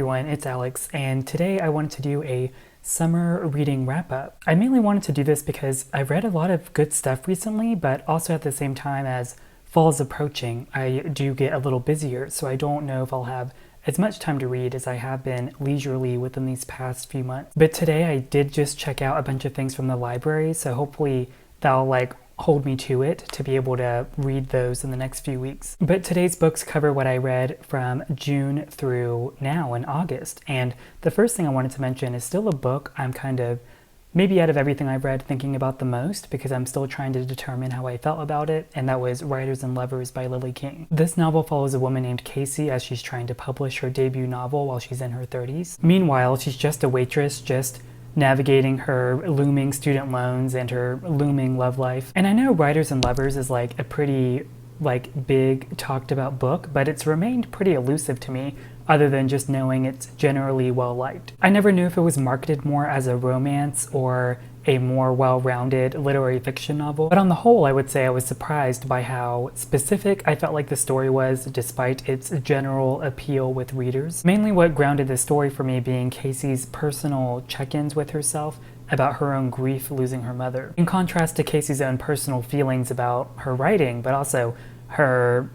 Everyone, it's Alex, and today I wanted to do a summer reading wrap-up. I mainly wanted to do this because I've read a lot of good stuff recently, but also at the same time as fall is approaching, I do get a little busier, so I don't know if I'll have as much time to read as I have been leisurely within these past few months. But today I did just check out a bunch of things from the library, so hopefully that'll hold me to it to be able to read those in the next few weeks. But today's books cover what I read from June through now in August. And the first thing I wanted to mention is still a book I'm kind of, maybe out of everything I've read, thinking about the most because I'm still trying to determine how I felt about it, and that was Writers and Lovers by Lily King. This novel follows a woman named Casey as she's trying to publish her debut novel while she's in her 30s. Meanwhile, she's just a waitress, just navigating her looming student loans and her looming love life. And I know Writers and Lovers is a pretty big talked about book, but it's remained pretty elusive to me other than just knowing it's generally well liked. I never knew if it was marketed more as a romance or a more well-rounded literary fiction novel, but on the whole I would say I was surprised by how specific I felt like the story was despite its general appeal with readers. Mainly what grounded the story for me being Casey's personal check-ins with herself about her own grief losing her mother, in contrast to Casey's own personal feelings about her writing, but also her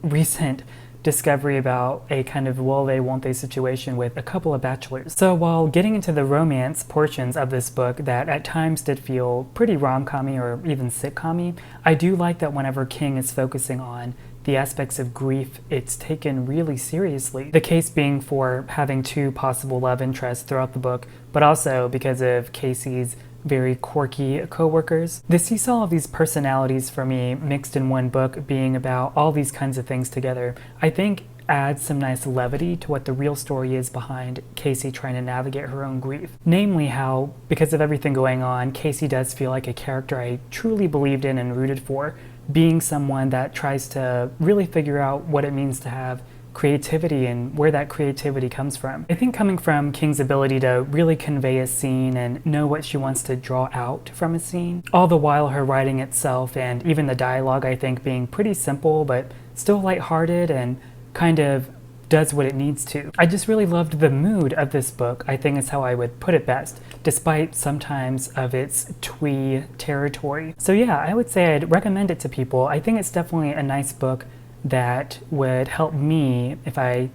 recent discovery about a kind of will they won't they situation with a couple of bachelors. So while getting into the romance portions of this book that at times did feel pretty rom-commy or even sitcom-y, I do like that whenever King is focusing on the aspects of grief, it's taken really seriously. The case being for having two possible love interests throughout the book, but also because of Casey's very quirky co-workers. The seesaw of these personalities for me mixed in one book being about all these kinds of things together, I think adds some nice levity to what the real story is behind Casey trying to navigate her own grief. Namely how, because of everything going on, Casey does feel like a character I truly believed in and rooted for, being someone that tries to really figure out what it means to have creativity and where that creativity comes from. I think coming from King's ability to really convey a scene and know what she wants to draw out from a scene, all the while her writing itself and even the dialogue I think being pretty simple but still lighthearted and kind of does what it needs to. I just really loved the mood of this book, I think is how I would put it best, despite sometimes of its twee territory. So yeah, I would say I'd recommend it to people. I think it's definitely a nice book that would help me if I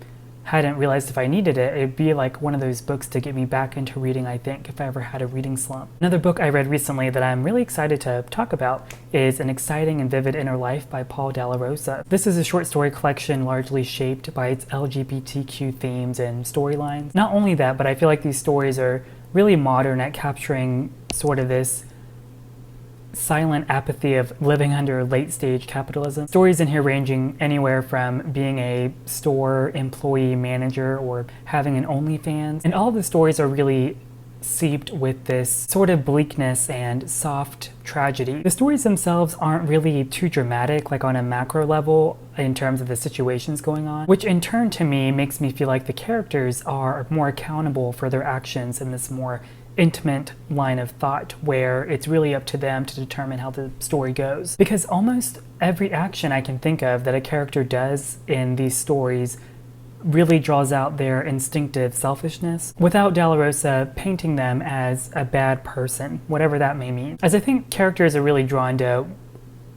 hadn't realized if I needed it. It'd be like one of those books to get me back into reading, I think, if I ever had a reading slump. Another book I read recently that I'm really excited to talk about is An Exciting and Vivid Inner Life by Dalla Rosa. This is a short story collection largely shaped by its LGBTQ themes and storylines. Not only that, but I feel like these stories are really modern at capturing sort of this silent apathy of living under late-stage capitalism. Stories in here ranging anywhere from being a store employee manager or having an OnlyFans. And all of the stories are really seeped with this sort of bleakness and soft tragedy. The stories themselves aren't really too dramatic, like on a macro level in terms of the situations going on, which in turn to me makes me feel like the characters are more accountable for their actions in this more intimate line of thought where it's really up to them to determine how the story goes. Because almost every action I can think of that a character does in these stories really draws out their instinctive selfishness without Dalla Rosa painting them as a bad person, whatever that may mean. As I think characters are really drawn to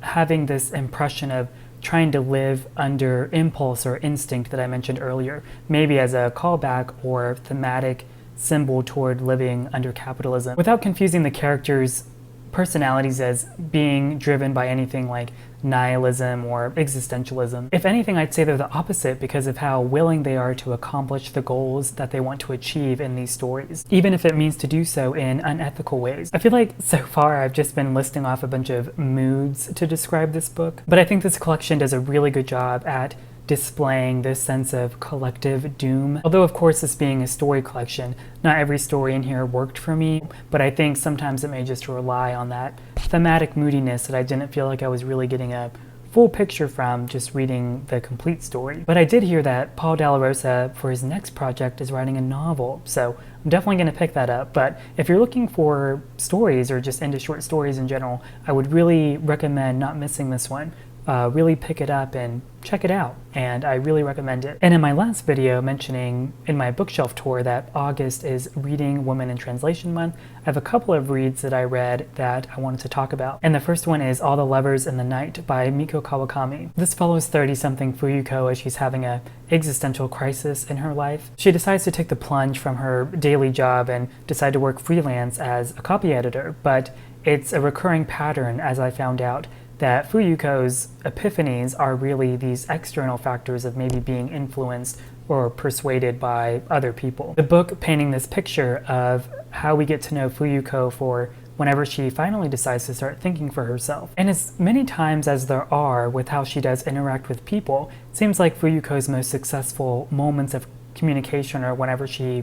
having this impression of trying to live under impulse or instinct that I mentioned earlier, maybe as a callback or thematic symbol toward living under capitalism, without confusing the characters' personalities as being driven by anything like nihilism or existentialism. If anything, I'd say they're the opposite because of how willing they are to accomplish the goals that they want to achieve in these stories, even if it means to do so in unethical ways. I feel like so far I've just been listing off a bunch of moods to describe this book, but I think this collection does a really good job at displaying this sense of collective doom. Although of course this being a story collection, not every story in here worked for me, but I think sometimes it may just rely on that thematic moodiness that I didn't feel like I was really getting a full picture from just reading the complete story. But I did hear that Dalla Rosa for his next project is writing a novel, so I'm definitely going to pick that up. But if you're looking for stories or just into short stories in general, I would really recommend not missing this one. Really pick it up and check it out, and I really recommend it. And in my last video mentioning in my bookshelf tour that August is Reading Women in Translation Month, I have a couple of reads that I read that I wanted to talk about. And the first one is All the Lovers in the Night by Mieko Kawakami. This follows 30-something Fuyuko as she's having an existential crisis in her life. She decides to take the plunge from her daily job and decide to work freelance as a copy editor, but it's a recurring pattern, as I found out, that Fuyuko's epiphanies are really these external factors of maybe being influenced or persuaded by other people. The book painting this picture of how we get to know Fuyuko for whenever she finally decides to start thinking for herself. And as many times as there are with how she does interact with people, it seems like Fuyuko's most successful moments of communication are whenever she,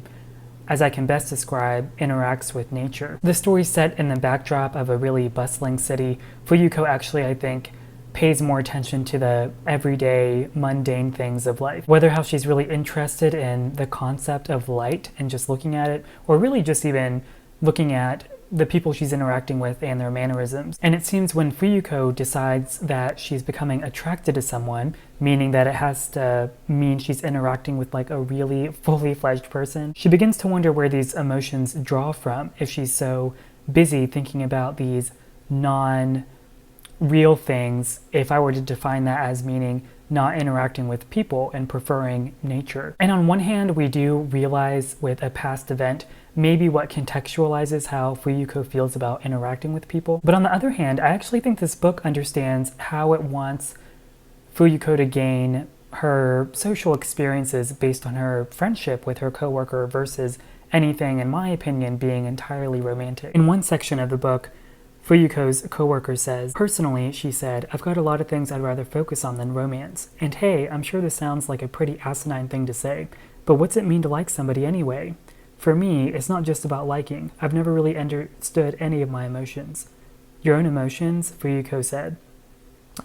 as I can best describe, interacts with nature. The story's set in the backdrop of a really bustling city. Fuyuko actually, I think, pays more attention to the everyday, mundane things of life. Whether how she's really interested in the concept of light and just looking at it, or really just even looking at the people she's interacting with and their mannerisms. And it seems when Fuyuko decides that she's becoming attracted to someone, meaning that it has to mean she's interacting with like a really fully fledged person, she begins to wonder where these emotions draw from if she's so busy thinking about these non-real things, if I were to define that as meaning not interacting with people and preferring nature. And on one hand, we do realize with a past event maybe what contextualizes how Fuyuko feels about interacting with people. But on the other hand, I actually think this book understands how it wants Fuyuko to gain her social experiences based on her friendship with her coworker versus anything, in my opinion, being entirely romantic. In one section of the book, Fuyuko's coworker says, "Personally," she said, "I've got a lot of things I'd rather focus on than romance. And hey, I'm sure this sounds like a pretty asinine thing to say, but what's it mean to like somebody anyway? For me, it's not just about liking. I've never really understood any of my emotions." "Your own emotions?" Fuyuko said.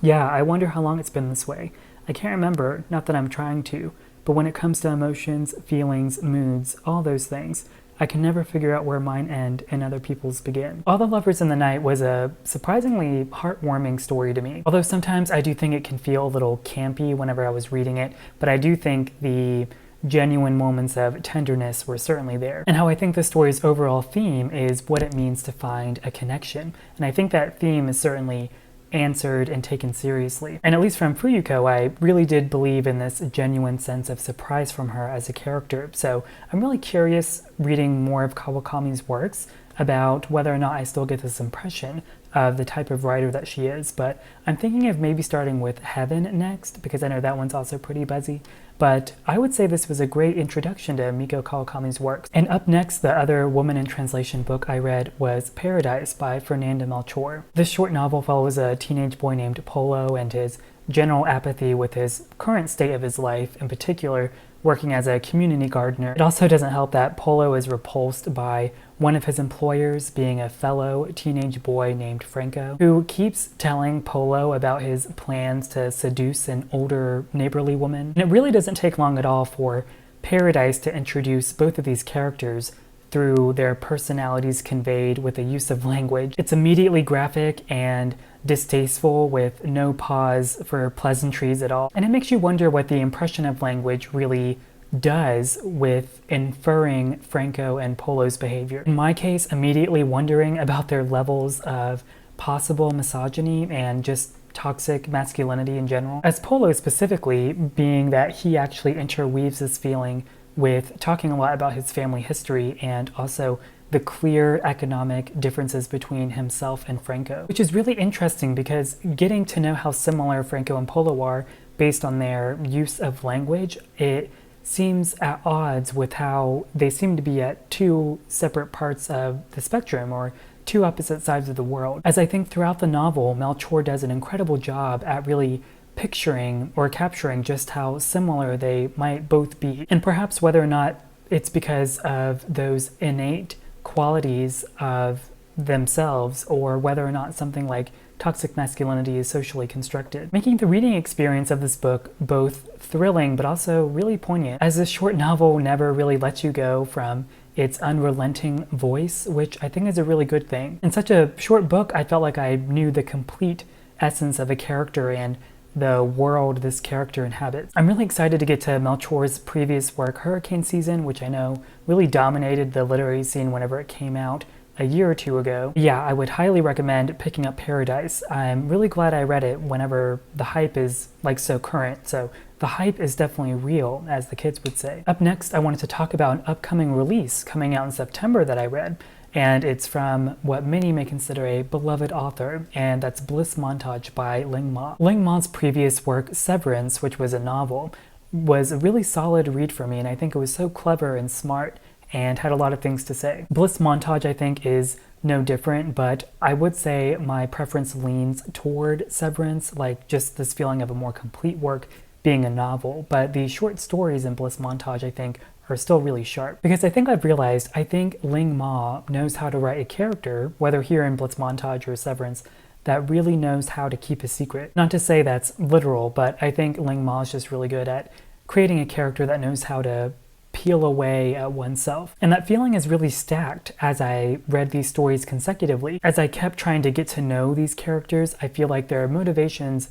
"Yeah, I wonder how long it's been this way. I can't remember, not that I'm trying to, but when it comes to emotions, feelings, moods, all those things, I can never figure out where mine end and other people's begin." All the Lovers in the Night was a surprisingly heartwarming story to me. Although sometimes I do think it can feel a little campy whenever I was reading it, but I do think the genuine moments of tenderness were certainly there. And how I think the story's overall theme is what it means to find a connection. And I think that theme is certainly answered and taken seriously. And at least from Fuyuko, I really did believe in this genuine sense of surprise from her as a character. So I'm really curious reading more of Kawakami's works about whether or not I still get this impression of the type of writer that she is. But I'm thinking of maybe starting with Heaven next, because I know that one's also pretty buzzy. But I would say this was a great introduction to Mieko Kawakami's works. And up next, the other woman in translation book I read was Paradise by Fernanda Melchor. This short novel follows a teenage boy named Polo and his general apathy with his current state of his life, in particular working as a community gardener. It also doesn't help that Polo is repulsed by one of his employers being a fellow teenage boy named Franco, who keeps telling Polo about his plans to seduce an older neighborly woman. And it really doesn't take long at all for Paradise to introduce both of these characters through their personalities conveyed with the use of language. It's immediately graphic and distasteful with no pause for pleasantries at all. And it makes you wonder what the impression of language really does with inferring Franco and Polo's behavior. In my case, immediately wondering about their levels of possible misogyny and just toxic masculinity in general. As Polo specifically, being that he actually interweaves this feeling with talking a lot about his family history and also the clear economic differences between himself and Franco, which is really interesting because getting to know how similar Franco and Polo are based on their use of language, it seems at odds with how they seem to be at two separate parts of the spectrum or two opposite sides of the world. As I think throughout the novel, Melchor does an incredible job at really picturing or capturing just how similar they might both be. And perhaps whether or not it's because of those innate qualities of themselves or whether or not something like toxic masculinity is socially constructed, making the reading experience of this book both thrilling but also really poignant, as this short novel never really lets you go from its unrelenting voice, which I think is a really good thing. In such a short book, I felt like I knew the complete essence of a character and the world this character inhabits. I'm really excited to get to Melchor's previous work, Hurricane Season, which I know really dominated the literary scene whenever it came out a year or two ago. Yeah, I would highly recommend picking up Paradise. I'm really glad I read it whenever the hype is like so current, so the hype is definitely real, as the kids would say. Up next, I wanted to talk about an upcoming release coming out in September that I read, and it's from what many may consider a beloved author, and that's Bliss Montage by Ling. Ling Ma's previous work, Severance, which was a novel, was a really solid read for me, and I think it was so clever and smart and had a lot of things to say. Bliss Montage, I think, is no different, but I would say my preference leans toward Severance, like just this feeling of a more complete work being a novel. But the short stories in Bliss Montage, I think, are still really sharp. Because I think I've realized, I think Ling Ma knows how to write a character, whether here in Bliss Montage or Severance, that really knows how to keep a secret. Not to say that's literal, but I think Ling Ma is just really good at creating a character that knows how to peel away at oneself. And that feeling is really stacked as I read these stories consecutively. As I kept trying to get to know these characters, I feel like their motivations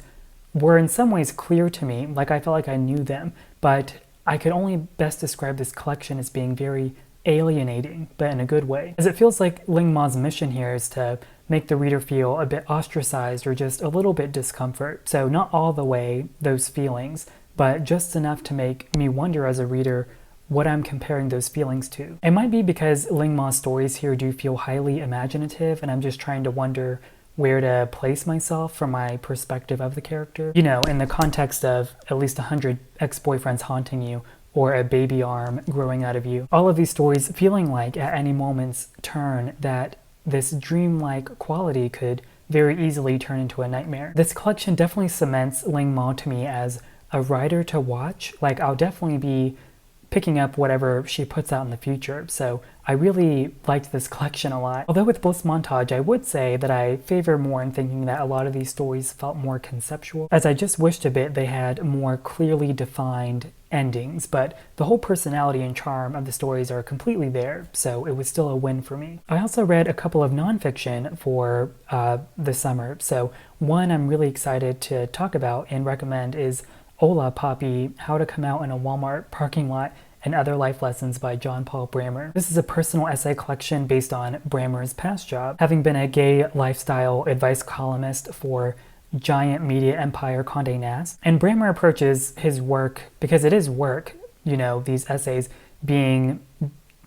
were in some ways clear to me, like I felt like I knew them, but I could only best describe this collection as being very alienating, but in a good way. As it feels like Ling Ma's mission here is to make the reader feel a bit ostracized or just a little bit discomfort. So not all the way those feelings, but just enough to make me wonder as a reader what I'm comparing those feelings to. It might be because Ling Ma's stories here do feel highly imaginative, and I'm just trying to wonder where to place myself from my perspective of the character. You know, in the context of at least 100 ex-boyfriends haunting you, or a baby arm growing out of you. All of these stories feeling like at any moment's turn that this dreamlike quality could very easily turn into a nightmare. This collection definitely cements Ling Ma to me as a writer to watch. Like, I'll definitely be picking up whatever she puts out in the future, so I really liked this collection a lot. Although with Bliss Montage, I would say that I favor more in thinking that a lot of these stories felt more conceptual, as I just wished a bit they had more clearly defined endings, but the whole personality and charm of the stories are completely there, so it was still a win for me. I also read a couple of nonfiction for the summer, so one I'm really excited to talk about and recommend is Oola Poppy, How to Come Out in a Walmart Parking Lot and Other Life Lessons by John Paul Brammer. This is a personal essay collection based on Brammer's past job, having been a gay lifestyle advice columnist for giant media empire Condé Nast. And Brammer approaches his work, because it is work, you know, these essays being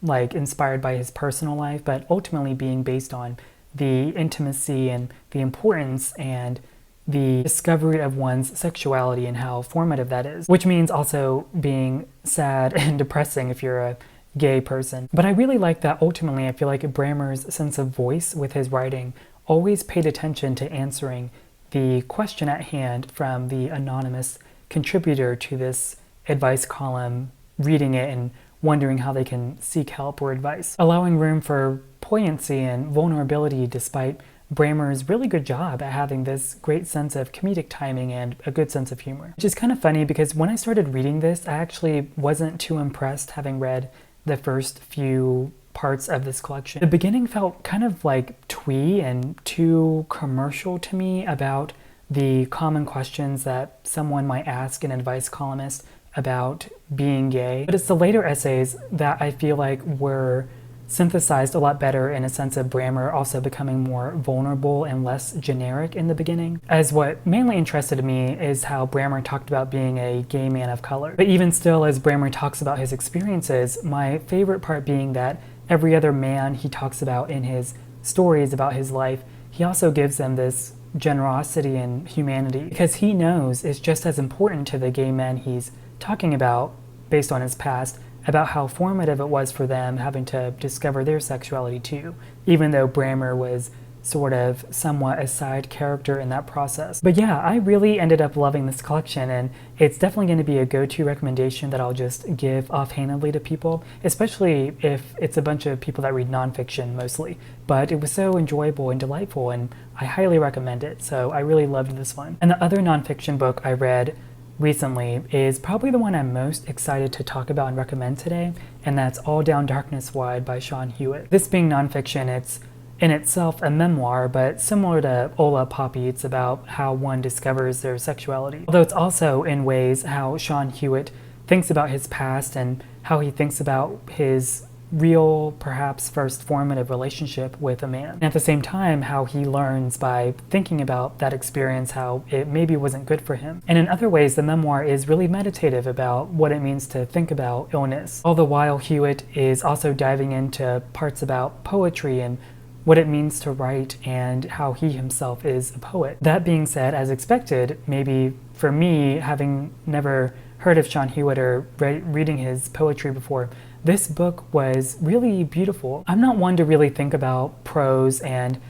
like inspired by his personal life, but ultimately being based on the intimacy and the importance and the discovery of one's sexuality and how formative that is, which means also being sad and depressing if you're a gay person. But I really like that ultimately I feel like Brammer's sense of voice with his writing always paid attention to answering the question at hand from the anonymous contributor to this advice column, reading it and wondering how they can seek help or advice, allowing room for poignancy and vulnerability despite Brammer's really good job at having this great sense of comedic timing and a good sense of humor. Which is kind of funny because when I started reading this, I actually wasn't too impressed having read the first few parts of this collection. The beginning felt kind of like twee and too commercial to me about the common questions that someone might ask an advice columnist about being gay. But it's the later essays that I feel like were synthesized a lot better in a sense of Brammer also becoming more vulnerable and less generic in the beginning. As what mainly interested me is how Brammer talked about being a gay man of color. But even still, as Brammer talks about his experiences, my favorite part being that every other man he talks about in his stories about his life, he also gives them this generosity and humanity, because he knows it's just as important to the gay men he's talking about based on his past, about how formative it was for them having to discover their sexuality too, even though Brammer was sort of somewhat a side character in that process. But yeah, I really ended up loving this collection, and it's definitely going to be a go-to recommendation that I'll just give offhandedly to people, especially if it's a bunch of people that read nonfiction mostly. But it was so enjoyable and delightful, and I highly recommend it, so I really loved this one. And the other nonfiction book I read recently is probably the one I'm most excited to talk about and recommend today, and that's All Down Darkness Wide by Seán Hewitt. This being nonfiction, it's in itself a memoir, but similar to Oola Poppy, it's about how one discovers their sexuality. Although it's also in ways how Seán Hewitt thinks about his past and how he thinks about his real, perhaps first formative relationship with a man. And at the same time, how he learns by thinking about that experience, how it maybe wasn't good for him. And in other ways, the memoir is really meditative about what it means to think about illness. All the while, Hewitt is also diving into parts about poetry and what it means to write and how he himself is a poet. That being said, as expected, maybe for me, having never heard of Seán Hewitt or reading his poetry before, this book was really beautiful. I'm not one to really think about prose and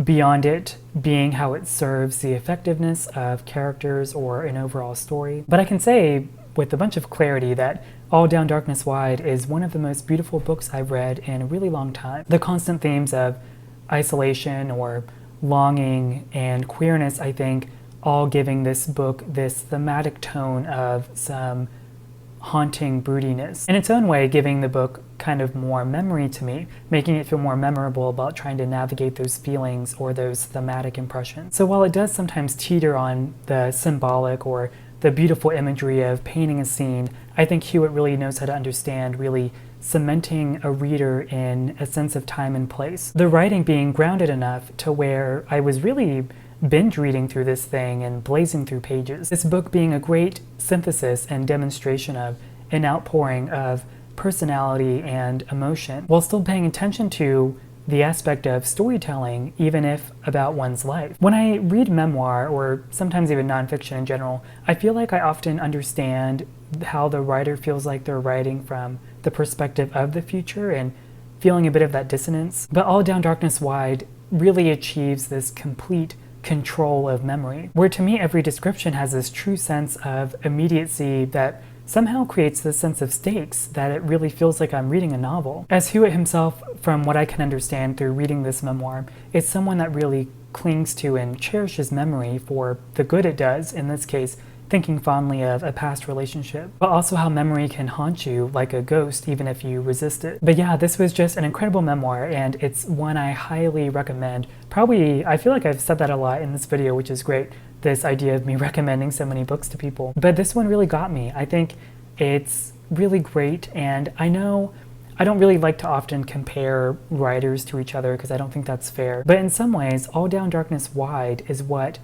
beyond it being how it serves the effectiveness of characters or an overall story, but I can say with a bunch of clarity that All Down Darkness Wide is one of the most beautiful books I've read in a really long time. The constant themes of isolation or longing and queerness, I think, all giving this book this thematic tone of some haunting broodiness. In its own way, giving the book kind of more memory to me, making it feel more memorable about trying to navigate those feelings or those thematic impressions. So while it does sometimes teeter on the symbolic or the beautiful imagery of painting a scene, I think Hewitt really knows how to understand really cementing a reader in a sense of time and place. The writing being grounded enough to where I was really binge reading through this thing and blazing through pages. This book being a great synthesis and demonstration of an outpouring of personality and emotion, while still paying attention to the aspect of storytelling, even if about one's life. When I read memoir, or sometimes even nonfiction in general, I feel like I often understand how the writer feels like they're writing from the perspective of the future and feeling a bit of that dissonance. But All Down Darkness Wide really achieves this complete control of memory, where to me every description has this true sense of immediacy that somehow creates this sense of stakes that it really feels like I'm reading a novel. As Hewitt himself, from what I can understand through reading this memoir, is someone that really clings to and cherishes memory for the good it does, in this case, thinking fondly of a past relationship, but also how memory can haunt you like a ghost even if you resist it. But yeah, this was just an incredible memoir, and it's one I highly recommend. Probably, I feel like I've said that a lot in this video, which is great, this idea of me recommending so many books to people. But this one really got me. I think it's really great, and I know I don't really like to often compare writers to each other because I don't think that's fair. But in some ways, All Down Darkness Wide is what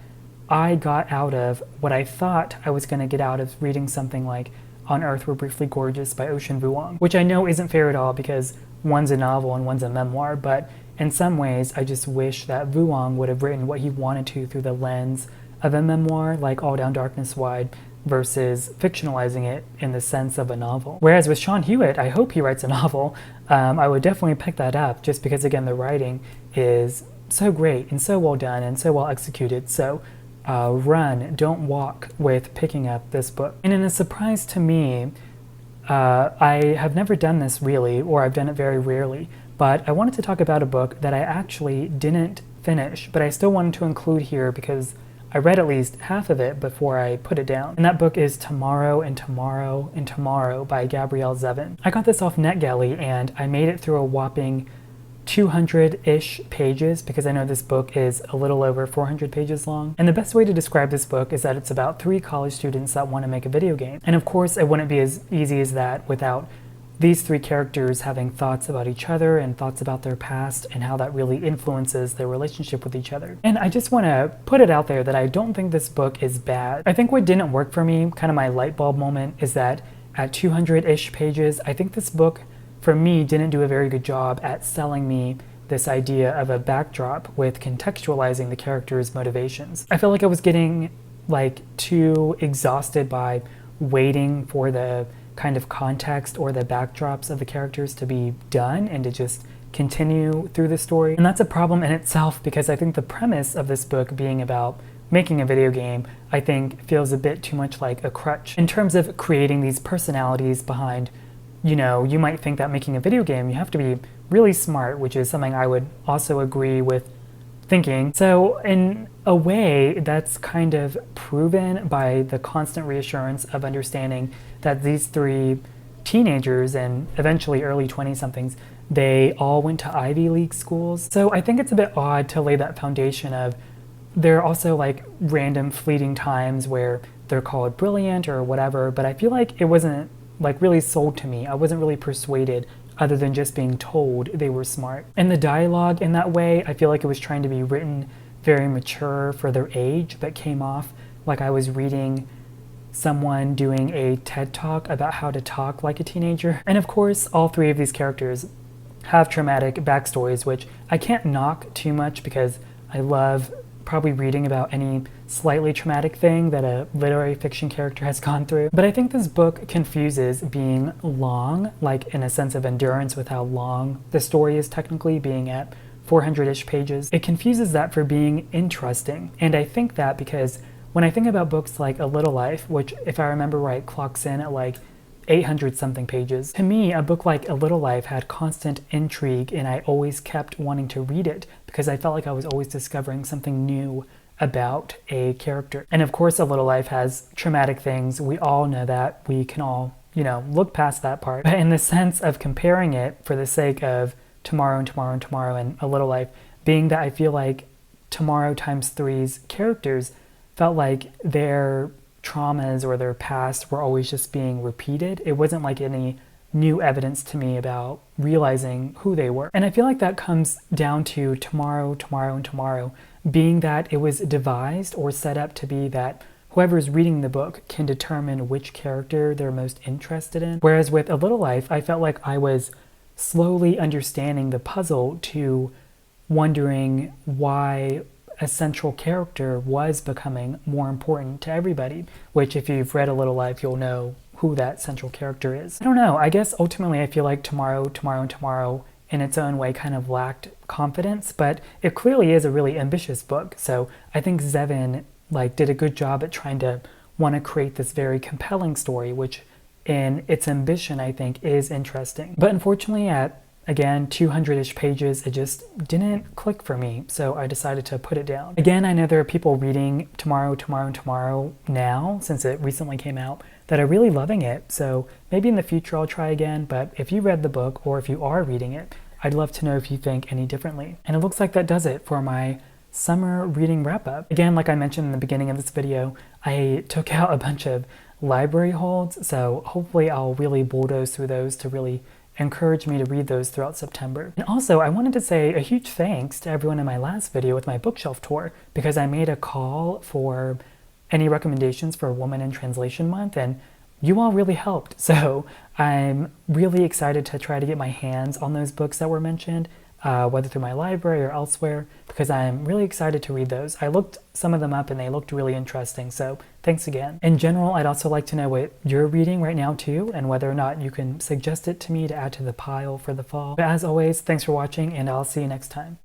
I got out of what I thought I was going to get out of reading something like On Earth We're Briefly Gorgeous by Ocean Vuong, which I know isn't fair at all because one's a novel and one's a memoir, but in some ways I just wish that Vuong would have written what he wanted to through the lens of a memoir like All Down Darkness Wide versus fictionalizing it in the sense of a novel. Whereas with Seán Hewitt, I hope he writes a novel. I would definitely pick that up just because, again, the writing is so great and so well done and so well executed. So run, don't walk with picking up this book. And in a surprise to me, I have never done this really, or I've done it very rarely, but I wanted to talk about a book that I actually didn't finish, but I still wanted to include here because I read at least half of it before I put it down. And that book is Tomorrow and Tomorrow and Tomorrow by Gabrielle Zevin. I got this off NetGalley and I made it through a whopping 200-ish pages because I know this book is a little over 400 pages long. And the best way to describe this book is that it's about 3 college students that want to make a video game. And of course, it wouldn't be as easy as that without these 3 characters having thoughts about each other and thoughts about their past and how that really influences their relationship with each other. And I just want to put it out there that I don't think this book is bad. I think what didn't work for me, kind of my light bulb moment, is that at 200-ish pages, I think this book for me didn't do a very good job at selling me this idea of a backdrop with contextualizing the characters' motivations. I felt like I was getting like too exhausted by waiting for the kind of context or the backdrops of the characters to be done and to just continue through the story. And that's a problem in itself because I think the premise of this book being about making a video game, I think feels a bit too much like a crutch. In terms of creating these personalities behind, you know, you might think that making a video game, you have to be really smart, which is something I would also agree with thinking. So in a way, that's kind of proven by the constant reassurance of understanding that these 3 teenagers and eventually early 20-somethings, they all went to Ivy League schools. So I think it's a bit odd to lay that foundation of there are also like random fleeting times where they're called brilliant or whatever, but I feel like it wasn't like really sold to me. I wasn't really persuaded other than just being told they were smart. And the dialogue in that way, I feel like it was trying to be written very mature for their age, but came off like I was reading someone doing a TED Talk about how to talk like a teenager. And of course, all three of these characters have traumatic backstories, which I can't knock too much because I love probably reading about any slightly traumatic thing that a literary fiction character has gone through. But I think this book confuses being long, like in a sense of endurance with how long the story is technically, being at 400-ish pages. It confuses that for being interesting. And I think that because when I think about books like A Little Life, which if I remember right clocks in at like 800-something pages, to me a book like A Little Life had constant intrigue and I always kept wanting to read it because I felt like I was always discovering something new about a character. And of course A Little Life has traumatic things. We all know that. We can all, look past that part. But in the sense of comparing it for the sake of Tomorrow and Tomorrow and Tomorrow and A Little Life, being that I feel like Tomorrow times Three's characters felt like their traumas or their past were always just being repeated. It wasn't like any new evidence to me about realizing who they were. And I feel like that comes down to Tomorrow, Tomorrow, and Tomorrow, being that it was devised or set up to be that whoever's reading the book can determine which character they're most interested in. Whereas with A Little Life, I felt like I was slowly understanding the puzzle to wondering why a central character was becoming more important to everybody, which if you've read A Little Life, you'll know who that central character is. I don't know, I guess ultimately I feel like Tomorrow, Tomorrow, and Tomorrow in its own way kind of lacked confidence, but it clearly is a really ambitious book. So I think Zevin did a good job at trying to want to create this very compelling story, which in its ambition I think is interesting. But unfortunately at again, 200-ish pages, it just didn't click for me, so I decided to put it down. Again, I know there are people reading Tomorrow, Tomorrow, and Tomorrow now, since it recently came out, that are really loving it, so maybe in the future I'll try again, but if you read the book, or if you are reading it, I'd love to know if you think any differently. And it looks like that does it for my summer reading wrap-up. Again, like I mentioned in the beginning of this video, I took out a bunch of library holds, so hopefully I'll really bulldoze through those to really encourage me to read those throughout September. And also, I wanted to say a huge thanks to everyone in my last video with my bookshelf tour, because I made a call for any recommendations for Woman in Translation Month, and you all really helped. So I'm really excited to try to get my hands on those books that were mentioned, whether through my library or elsewhere, because I'm really excited to read those. I looked some of them up and they looked really interesting, so thanks again. In general, I'd also like to know what you're reading right now too, and whether or not you can suggest it to me to add to the pile for the fall. But as always, thanks for watching, and I'll see you next time.